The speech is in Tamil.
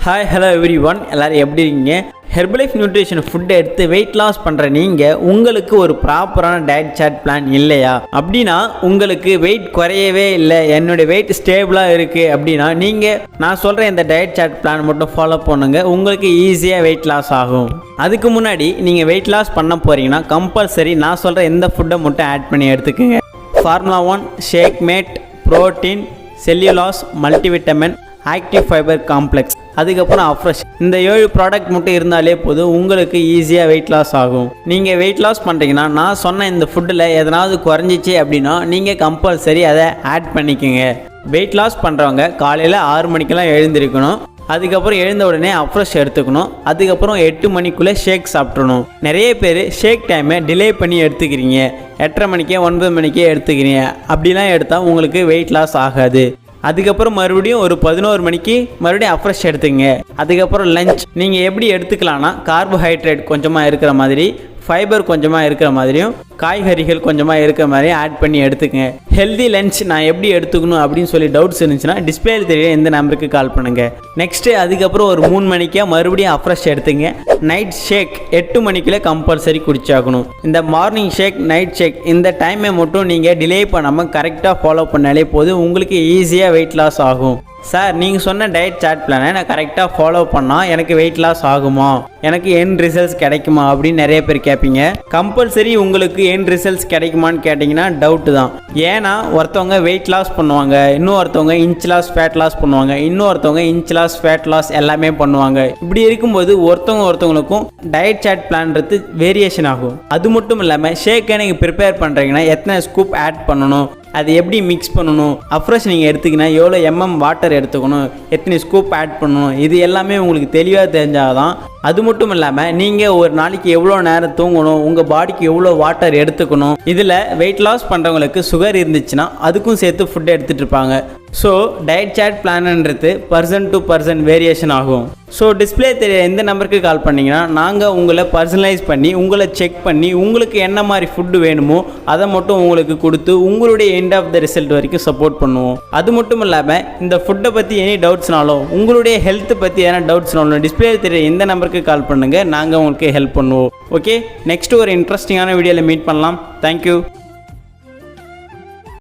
ஹாய் ஹலோ எவ்ரி ஒன், எல்லோரும் எப்படி இருக்கீங்க? ஹெர்பலைஃப் நியூட்ரிஷன் ஃபுட் எடுத்து வெயிட் லாஸ் பண்ணுற நீங்கள் உங்களுக்கு ஒரு ப்ராப்பரான டயட் சார்ட் பிளான் இல்லையா? அப்படின்னா உங்களுக்கு வெயிட் குறையவே இல்லை, என்னுடைய வெயிட் ஸ்டேபிளாக இருக்குது அப்படின்னா நீங்கள் நான் சொல்கிற இந்த டயட் சார்ட் பிளான் மட்டும் ஃபாலோ பண்ணுங்க, உங்களுக்கு ஈஸியாக வெயிட் லாஸ் ஆகும். அதுக்கு முன்னாடி நீங்கள் வெயிட் லாஸ் பண்ண போகிறீங்கன்னா கம்பல்சரி நான் சொல்கிற எந்த ஃபுட்டை மட்டும் ஆட் பண்ணி எடுத்துக்கோங்க. Formula 1 shake mate, protein, cellulose, multivitamin, active fibre complex, அதுக்கப்புறம் அஃப்ரெஷ். இந்த 7 ப்ராடக்ட் மட்டும் இருந்தாலே போதும், உங்களுக்கு ஈஸியாக வெயிட் லாஸ் ஆகும். நீங்கள் வெயிட் லாஸ் பண்ணுறீங்கன்னா நான் சொன்ன இந்த ஃபுட்டில் எதனாவது குறைஞ்சிச்சு அப்படின்னா நீங்கள் கம்பல்சரி அதை ஆட் பண்ணிக்கோங்க. வெயிட் லாஸ் பண்ணுறவங்க காலையில் 6 மணிக்கெல்லாம் எழுந்திருக்கணும். அதுக்கப்புறம் எழுந்த உடனே அஃப்ரெஷ் எடுத்துக்கணும். அதுக்கப்புறம் 8 மணிக்குள்ளே ஷேக் சாப்பிட்றணும். நிறைய பேர் ஷேக் டைமை டிலே பண்ணி எடுத்துக்கிறீங்க, 8:30 மணிக்கே 9 மணிக்கே எடுத்துக்கிறீங்க. அப்படிலாம் எடுத்தால் உங்களுக்கு வெயிட் லாஸ் ஆகாது. அதுக்கப்புறம் மறுபடியும் ஒரு 11 மணிக்கு மறுபடியும் அஃப்ரெஷ் எடுத்துங்க. அதுக்கப்புறம் லஞ்ச் நீங்கள் எப்படி எடுத்துக்கலான்னா கார்போஹைட்ரேட் கொஞ்சமாக இருக்கிற மாதிரி, ஃபைபர் கொஞ்சமாக இருக்கிற மாதிரியும், காய்கறிகள் கொஞ்சமாக இருக்கிற மாதிரியும் ஆட் பண்ணி எடுத்துக்கங்க. ஹெல்தி லஞ்ச் நான் எப்படி எடுத்துக்கணும் அப்படின்னு சொல்லி டவுட்ஸ் இருந்துச்சுன்னா டிஸ்பிளேல தெரிய இந்த நம்பருக்கு கால் பண்ணுங்கள். நெக்ஸ்ட்டு அதுக்கப்புறம் ஒரு 3 மணிக்கே மறுபடியும் அஃப்ரெஷ் எடுத்துங்க. நைட் ஷேக் 8 மணிக்குள்ளே கம்பல்சரி குடிச்சாகணும். இந்த மார்னிங் ஷேக், நைட் ஷேக் இந்த டைமை மட்டும் நீங்கள் டிலே பண்ணாமல் கரெக்டாக ஃபாலோ பண்ணாலே போதும், உங்களுக்கு ஈஸியாக வெயிட் லாஸ் ஆகும். சார், நீங்கள் சொன்ன டயட் சார்ட் பிளானை நான் கரெக்டாக ஃபாலோ பண்ணால் எனக்கு வெயிட் லாஸ் ஆகுமா, எனக்கு எண்ட் ரிசல்ட்ஸ் கிடைக்குமா அப்படின்னு நிறைய பேர் கேட்பீங்க. கம்பல்சரி உங்களுக்கு எண்ட் ரிசல்ட்ஸ் கிடைக்குமான்னு கேட்டிங்கன்னா டவுட்டு தான். ஏன்னா ஒருத்தவங்க வெயிட் லாஸ் பண்ணுவாங்க, இன்னொருத்தவங்க இன்ச் லாஸ், ஃபேட் லாஸ் பண்ணுவாங்க, இன்னொருத்தவங்க இன்ச் லாஸ், ஃபேட் லாஸ் எல்லாமே பண்ணுவாங்க. இப்படி இருக்கும்போது ஒருத்தவங்களுக்கும் டயட் சார்ட் பிளான்றது வேரியேஷன் ஆகும். அது மட்டும் இல்லாமல் ஷேக்கை நீங்கள் ப்ரிப்பேர் பண்ணுறீங்கன்னா எத்தனை ஸ்கூப் ஆட் பண்ணணும், அது எப்படி மிக்ஸ் பண்ணணும், அஃப்ரெஷ் நீங்கள் எடுத்துக்கினா எவ்வளோ வாட்டர் எடுத்துக்கணும், எத்தனை ஸ்கூப் ஆட் பண்ணணும், இது எல்லாமே உங்களுக்கு தெளிவாக தெரிஞ்சாதான். அது மட்டும் இல்லாமல் நீங்கள் ஒரு நாளைக்கு எவ்வளோ நேரம் தூங்கணும், உங்கள் பாடிக்கு எவ்வளோ வாட்டர் எடுத்துக்கணும். இதில் வெயிட் லாஸ் பண்ணுறவங்களுக்கு சுகர் இருந்துச்சுன்னா அதுக்கும் சேர்த்து ஃபுட் எடுத்துகிட்டு இருப்பாங்க. ஸோ டயட் சார்ட் பிளான்ன்றது பர்சன் டு பர்சன் வேரியேஷன் ஆகும். ஸோ டிஸ்பிளே தெரிய எந்த நம்பருக்கு கால் பண்ணிங்கன்னா நாங்கள் உங்களை பர்சனலைஸ் பண்ணி உங்களை செக் பண்ணி உங்களுக்கு என்ன மாதிரி ஃபுட்டு வேணுமோ அதை மட்டும் உங்களுக்கு கொடுத்து உங்களுடைய எண்ட் ஆஃப் த ரிசல்ட் வரைக்கும் சப்போர்ட் பண்ணுவோம். அது மட்டும் இல்லாமல் இந்த ஃபுட்டை பற்றி எனி டவுட்ஸ்னாலும் உங்களுடைய ஹெல்த்தை பற்றி எதனா டவுட்ஸ்னாலும் டிஸ்பிளே தெரிய எந்த நம்பருக்கு கால் பண்ணுங்கள், நாங்கள் உங்களுக்கு ஹெல்ப் பண்ணுவோம். ஓகே, நெக்ஸ்ட் ஒரு இன்ட்ரெஸ்டிங்கான வீடியோவில் மீட் பண்ணலாம். தேங்க்யூ.